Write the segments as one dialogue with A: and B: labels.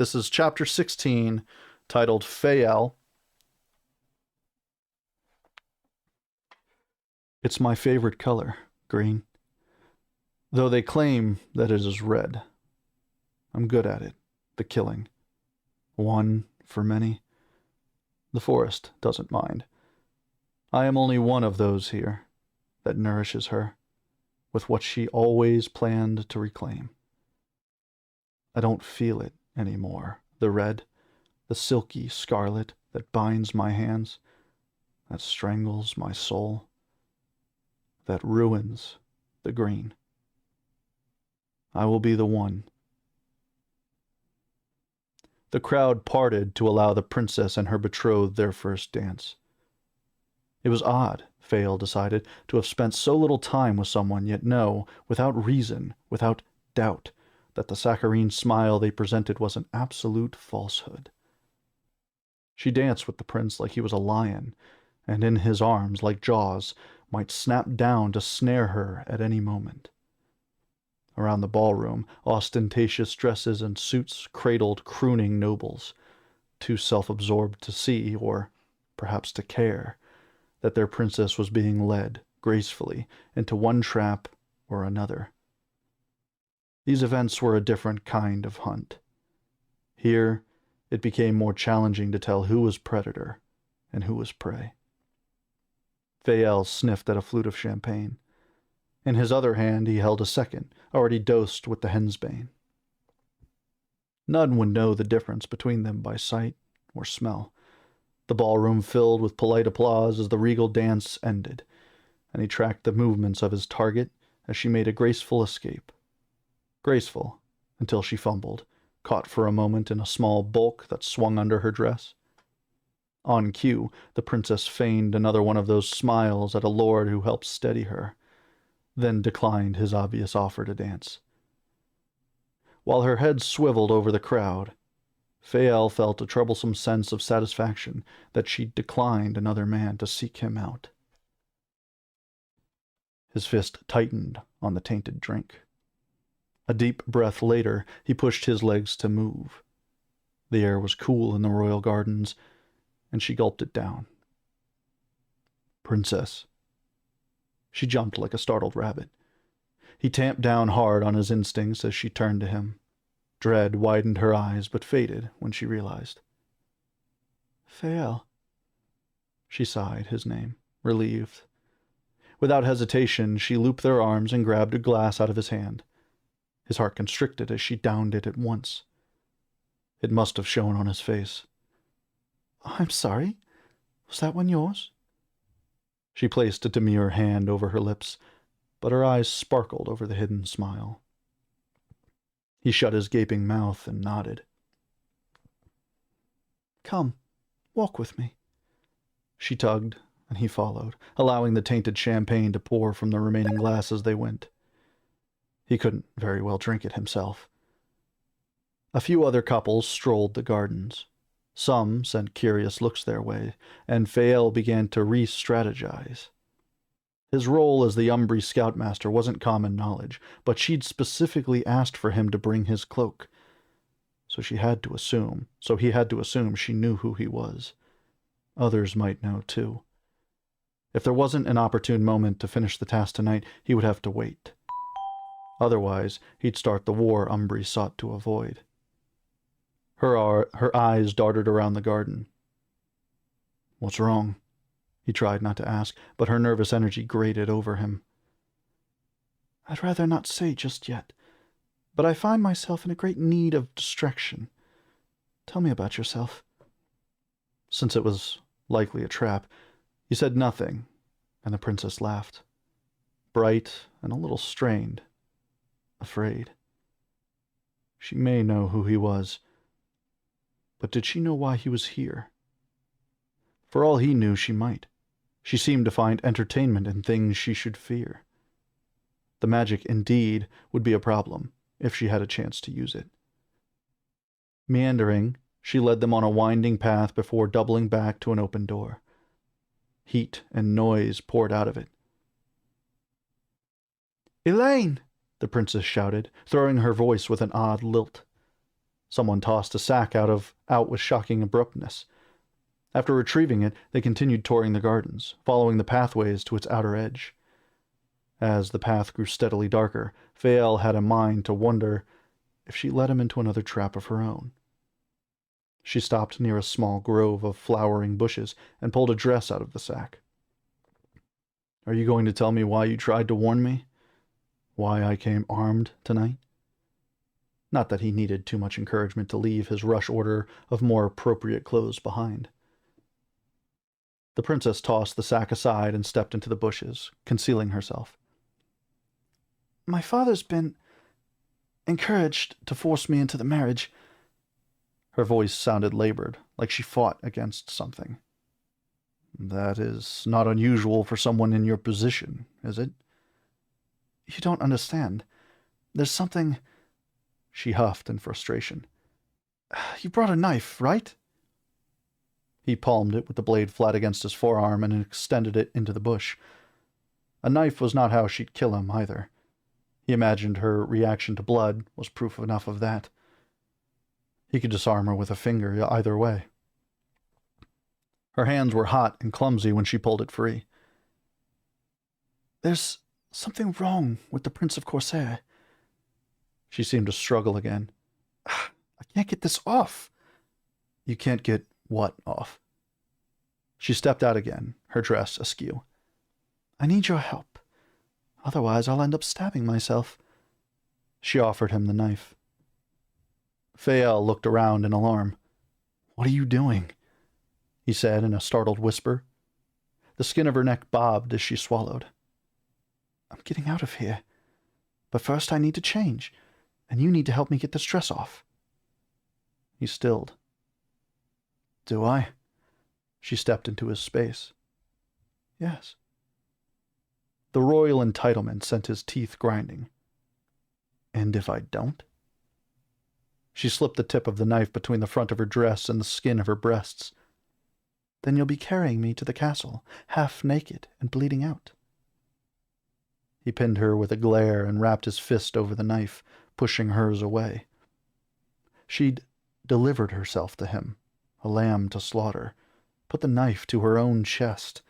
A: This is chapter 16, titled Fael. It's my favorite color, green. Though they claim that it is red. I'm good at it, the killing. One for many. The forest doesn't mind. I am only one of those here that nourishes her with what she always planned to reclaim. I don't feel it anymore, the red, the silky scarlet that binds my hands, that strangles my soul, that ruins the green. I will be the one. The crowd parted to allow the princess and her betrothed their first dance. It was odd, Fael decided, to have spent so little time with someone, yet know, without reason, without doubt, that the saccharine smile they presented was an absolute falsehood. She danced with the prince like he was a lion, and in his arms, like jaws, might snap down to snare her at any moment. Around the ballroom, ostentatious dresses and suits cradled crooning nobles, too self-absorbed to see, or perhaps to care, that their princess was being led, gracefully, into one trap or another. These events were a different kind of hunt. Here, it became more challenging to tell who was predator and who was prey. Fael sniffed at a flute of champagne. In his other hand he held a second, already dosed with the hensbane. None would know the difference between them by sight or smell. The ballroom filled with polite applause as the regal dance ended, and he tracked the movements of his target as she made a graceful escape. Graceful, until she fumbled, caught for a moment in a small bulk that swung under her dress. On cue, the princess feigned another one of those smiles at a lord who helped steady her, then declined his obvious offer to dance. While her head swiveled over the crowd, Fael felt a troublesome sense of satisfaction that she'd declined another man to seek him out. His fist tightened on the tainted drink. A deep breath later, he pushed his legs to move. The air was cool in the royal gardens, and she gulped it down. "Princess." She jumped like a startled rabbit. He tamped down hard on his instincts as she turned to him. Dread widened her eyes, but faded when she realized. "Fael." She sighed his name, relieved. Without hesitation, she looped their arms and grabbed a glass out of his hand. His heart constricted as she downed it at once. It must have shown on his face. "I'm sorry. Was that one yours?" She placed a demure hand over her lips, but her eyes sparkled over the hidden smile. He shut his gaping mouth and nodded. "Come, walk with me." She tugged, and he followed, allowing the tainted champagne to pour from the remaining glass as they went. He couldn't very well drink it himself. A few other couples strolled the gardens. Some sent curious looks their way, and Fael began to re-strategize. His role as the Umbri scoutmaster wasn't common knowledge, but she'd specifically asked for him to bring his cloak. So he had to assume she knew who he was. Others might know, too. If there wasn't an opportune moment to finish the task tonight, he would have to wait. Otherwise, he'd start the war Umbri sought to avoid. Her eyes darted around the garden. "What's wrong?" He tried not to ask, but her nervous energy grated over him. "I'd rather not say just yet, but I find myself in a great need of distraction. Tell me about yourself." Since it was likely a trap, he said nothing, and the princess laughed. Bright and a little strained. Afraid. She may know who he was, but did she know why he was here? For all he knew, she might. She seemed to find entertainment in things she should fear. The magic, indeed, would be a problem, if she had a chance to use it. Meandering, she led them on a winding path before doubling back to an open door. Heat and noise poured out of it. "Elaine!" the princess shouted, throwing her voice with an odd lilt. Someone tossed a sack out with shocking abruptness. After retrieving it, they continued touring the gardens, following the pathways to its outer edge. As the path grew steadily darker, Fael had a mind to wonder if she led him into another trap of her own. She stopped near a small grove of flowering bushes and pulled a dress out of the sack. "Are you going to tell me why you tried to warn me? Why I came armed tonight?" Not that he needed too much encouragement to leave his rush order of more appropriate clothes behind. The princess tossed the sack aside and stepped into the bushes, concealing herself. "My father's been encouraged to force me into the marriage." Her voice sounded labored, like she fought against something. "That is not unusual for someone in your position, is it?" "You don't understand. There's something—" She huffed in frustration. "You brought a knife, right?" He palmed it with the blade flat against his forearm and extended it into the bush. A knife was not how she'd kill him, either. He imagined her reaction to blood was proof enough of that. He could disarm her with a finger either way. Her hands were hot and clumsy when she pulled it free. "There's something wrong with the Prince of Corsair." She seemed to struggle again. "I can't get this off." "You can't get what off?" She stepped out again, her dress askew. "I need your help. Otherwise, I'll end up stabbing myself." She offered him the knife. Fael looked around in alarm. "What are you doing?" he said in a startled whisper. The skin of her neck bobbed as she swallowed. "I'm getting out of here. But first I need to change, and you need to help me get this dress off." He stilled. "Do I?" She stepped into his space. "Yes." The royal entitlement sent his teeth grinding. "And if I don't?" She slipped the tip of the knife between the front of her dress and the skin of her breasts. "Then you'll be carrying me to the castle, half naked and bleeding out." He pinned her with a glare and wrapped his fist over the knife, pushing hers away. She'd delivered herself to him, a lamb to slaughter, put the knife to her own chest.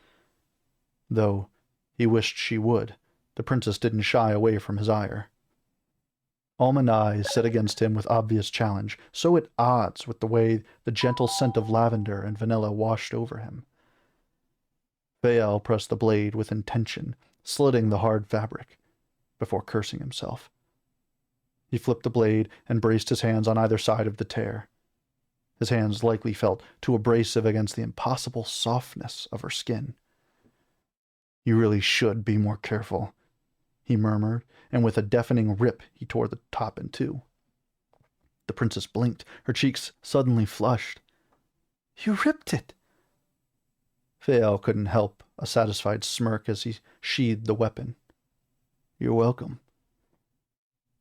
A: Though he wished she would, the princess didn't shy away from his ire. Almond eyes set against him with obvious challenge, so at odds with the way the gentle scent of lavender and vanilla washed over him. Fael pressed the blade with intention, slitting the hard fabric, before cursing himself. He flipped the blade and braced his hands on either side of the tear. His hands likely felt too abrasive against the impossible softness of her skin. "You really should be more careful," he murmured, and with a deafening rip he tore the top in two. The princess blinked, her cheeks suddenly flushed. "You ripped it!" Fael couldn't help a satisfied smirk as he sheathed the weapon. "You're welcome."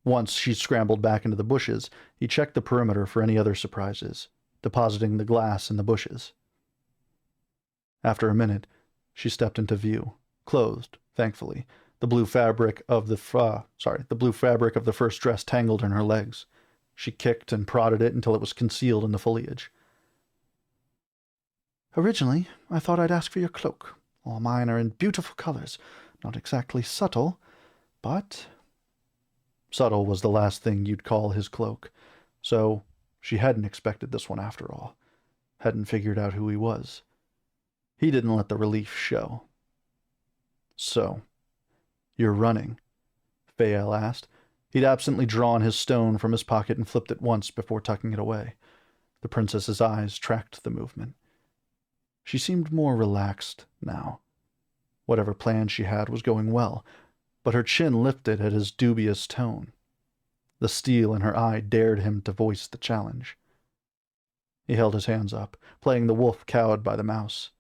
A: Once she scrambled back into the bushes, he checked the perimeter for any other surprises, depositing the glass in the bushes. After a minute, she stepped into view, clothed, thankfully. The blue fabric of the first dress tangled in her legs. She kicked and prodded it until it was concealed in the foliage. "Originally, I thought I'd ask for your cloak. All mine are in beautiful colors, not exactly subtle, but—" Subtle was the last thing you'd call his cloak, so she hadn't expected this one after all. Hadn't figured out who he was. He didn't let the relief show. "So, you're running?" Fael asked. He'd absently drawn his stone from his pocket and flipped it once before tucking it away. The princess's eyes tracked the movement. She seemed more relaxed now. Whatever plan she had was going well, but her chin lifted at his dubious tone. The steel in her eye dared him to voice the challenge. He held his hands up, playing the wolf cowed by the mouse.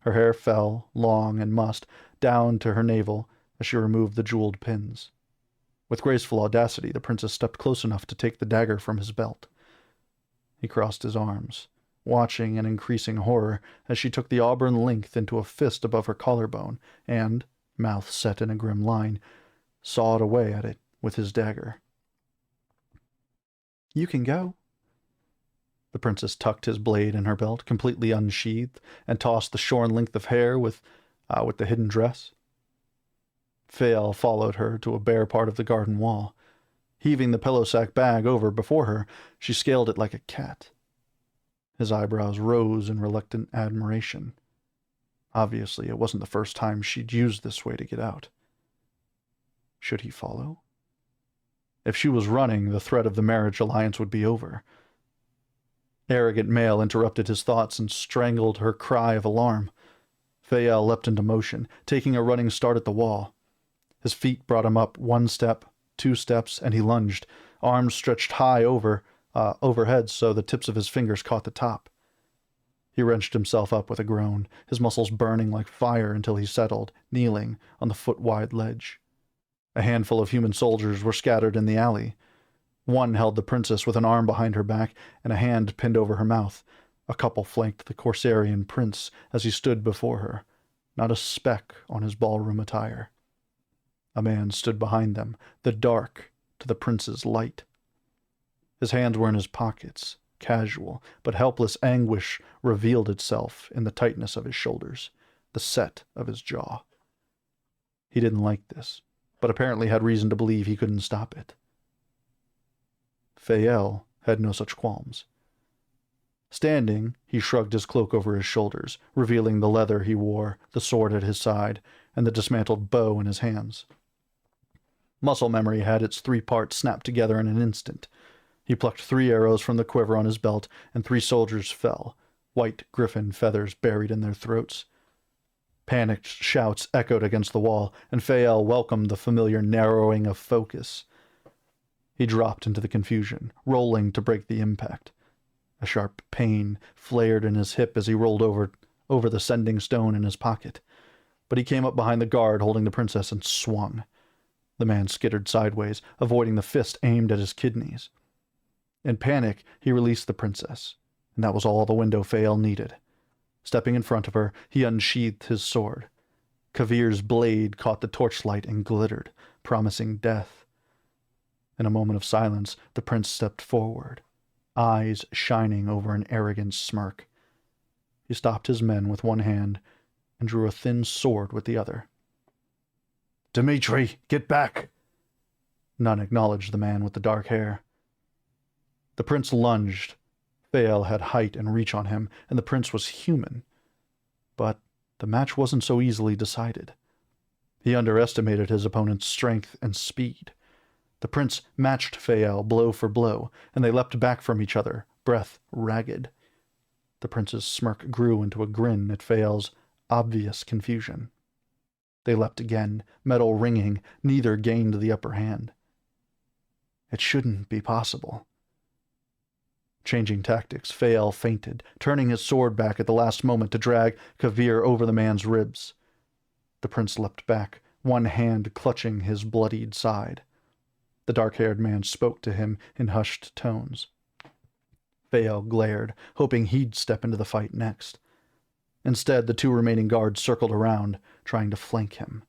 A: Her hair fell, long and mussed, down to her navel as she removed the jeweled pins. With graceful audacity, the princess stepped close enough to take the dagger from his belt. He crossed his arms, watching in increasing horror as she took the auburn length into a fist above her collarbone and, mouth set in a grim line, sawed away at it with his dagger. You can go. The princess tucked his blade in her belt, completely unsheathed, and tossed the shorn length of hair with the hidden dress. Fael followed her to a bare part of the garden wall. Heaving the pillow sack bag over before her, she scaled it like a cat. His eyebrows rose in reluctant admiration. Obviously, it wasn't the first time she'd used this way to get out. Should he follow? If she was running, the threat of the marriage alliance would be over. Arrogant male interrupted his thoughts and strangled her cry of alarm. Fael leapt into motion, taking a running start at the wall. His feet brought him up 1 step, 2 steps, and he lunged, arms stretched high overhead so the tips of his fingers caught the top. He wrenched himself up with a groan, his muscles burning like fire until he settled, kneeling, on the foot-wide ledge. A handful of human soldiers were scattered in the alley. One held the princess with an arm behind her back and a hand pinned over her mouth. A couple flanked the Corsarian prince as he stood before her, not a speck on his ballroom attire. A man stood behind them, the dark to the prince's light. His hands were in his pockets, casual, but helpless anguish revealed itself in the tightness of his shoulders, the set of his jaw. He didn't like this, but apparently had reason to believe he couldn't stop it. Fael had no such qualms. Standing, he shrugged his cloak over his shoulders, revealing the leather he wore, the sword at his side, and the dismantled bow in his hands. Muscle memory had its 3 parts snapped together in an instant. He plucked 3 arrows from the quiver on his belt, and 3 soldiers fell, white griffin feathers buried in their throats. Panicked shouts echoed against the wall, and Fael welcomed the familiar narrowing of focus. He dropped into the confusion, rolling to break the impact. A sharp pain flared in his hip as he rolled over the sending stone in his pocket. But he came up behind the guard holding the princess and swung. The man skittered sideways, avoiding the fist aimed at his kidneys. In panic, he released the princess, and that was all the window Fael needed. Stepping in front of her, he unsheathed his sword. Kavir's blade caught the torchlight and glittered, promising death. In a moment of silence, the prince stepped forward, eyes shining over an arrogant smirk. He stopped his men with one hand and drew a thin sword with the other. "Dmitri, get back!" None acknowledged the man with the dark hair. The prince lunged. Fael had height and reach on him, and the prince was human. But the match wasn't so easily decided. He underestimated his opponent's strength and speed. The prince matched Fael blow for blow, and they leapt back from each other, breath ragged. The prince's smirk grew into a grin at Fael's obvious confusion. They leapt again, metal ringing, neither gained the upper hand. It shouldn't be possible. Changing tactics, Fael feinted, turning his sword back at the last moment to drag Kavir over the man's ribs. The prince leapt back, one hand clutching his bloodied side. The dark-haired man spoke to him in hushed tones. Fael glared, hoping he'd step into the fight next. Instead, the 2 remaining guards circled around, trying to flank him.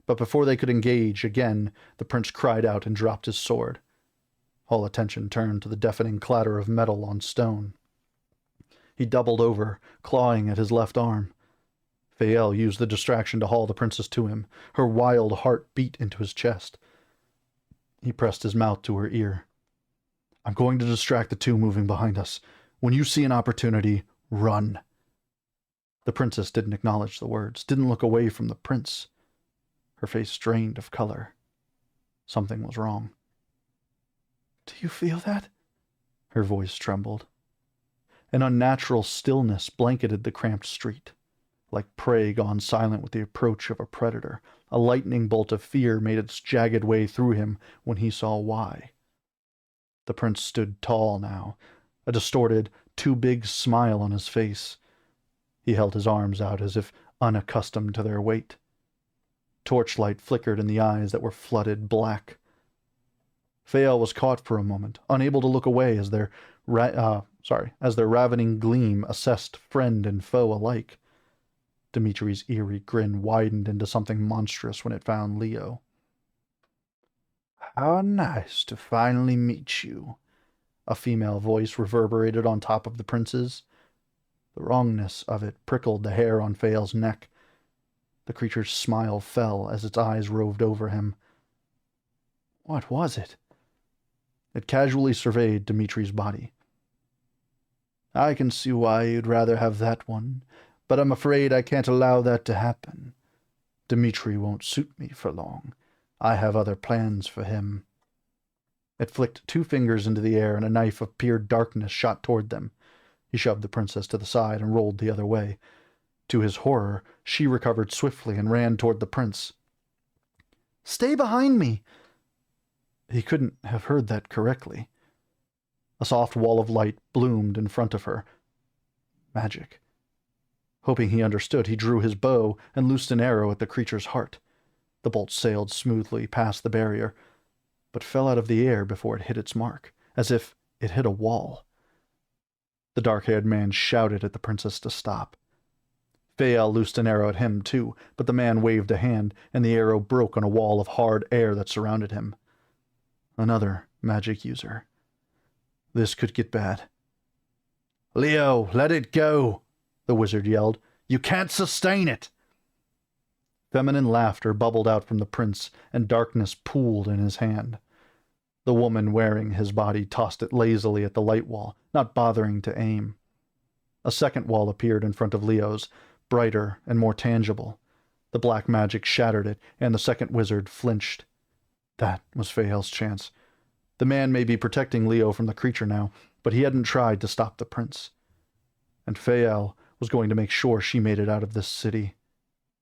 A: But before they could engage again, the prince cried out and dropped his sword. All attention turned to the deafening clatter of metal on stone. He doubled over, clawing at his left arm. Fael used the distraction to haul the princess to him. Her wild heart beat into his chest. He pressed his mouth to her ear. "I'm going to distract the 2 moving behind us. When you see an opportunity, run." The princess didn't acknowledge the words, didn't look away from the prince. Her face drained of color. Something was wrong. "Do you feel that?" Her voice trembled. An unnatural stillness blanketed the cramped street. Like prey gone silent with the approach of a predator, a lightning bolt of fear made its jagged way through him when he saw why. The prince stood tall now, a distorted, too big smile on his face. He held his arms out as if unaccustomed to their weight. Torchlight flickered in the eyes that were flooded black. Fael was caught for a moment, unable to look away as their ravening gleam assessed friend and foe alike. Dimitri's eerie grin widened into something monstrous when it found Leo. "How nice to finally meet you. a female voice reverberated on top of the prince's. The wrongness of it prickled the hair on Fael's neck. The creature's smile fell as its eyes roved over him. What was it? It casually surveyed Dimitri's body. I can see why you'd rather have that one, but I'm afraid I can't allow that to happen. Dimitri won't suit me for long. I have other plans for him. It flicked 2 fingers into the air, and a knife of pure darkness shot toward them. He shoved the princess to the side and rolled the other way. To his horror, she recovered swiftly and ran toward the prince. "Stay behind me!" He couldn't have heard that correctly. A soft wall of light bloomed in front of her. Magic. Hoping he understood, he drew his bow and loosed an arrow at the creature's heart. The bolt sailed smoothly past the barrier, but fell out of the air before it hit its mark, as if it hit a wall. The dark-haired man shouted at the princess to stop. Fael loosed an arrow at him, too, but the man waved a hand, and the arrow broke on a wall of hard air that surrounded him. Another magic user. This could get bad. "Leo, let it go!" the wizard yelled. "You can't sustain it!" Feminine laughter bubbled out from the prince, and darkness pooled in his hand. The woman wearing his body tossed it lazily at the light wall, not bothering to aim. A second wall appeared in front of Leo's, brighter and more tangible. The black magic shattered it, and the second wizard flinched. That was Fael's chance. The man may be protecting Leo from the creature now, but he hadn't tried to stop the prince. And Fael was going to make sure she made it out of this city.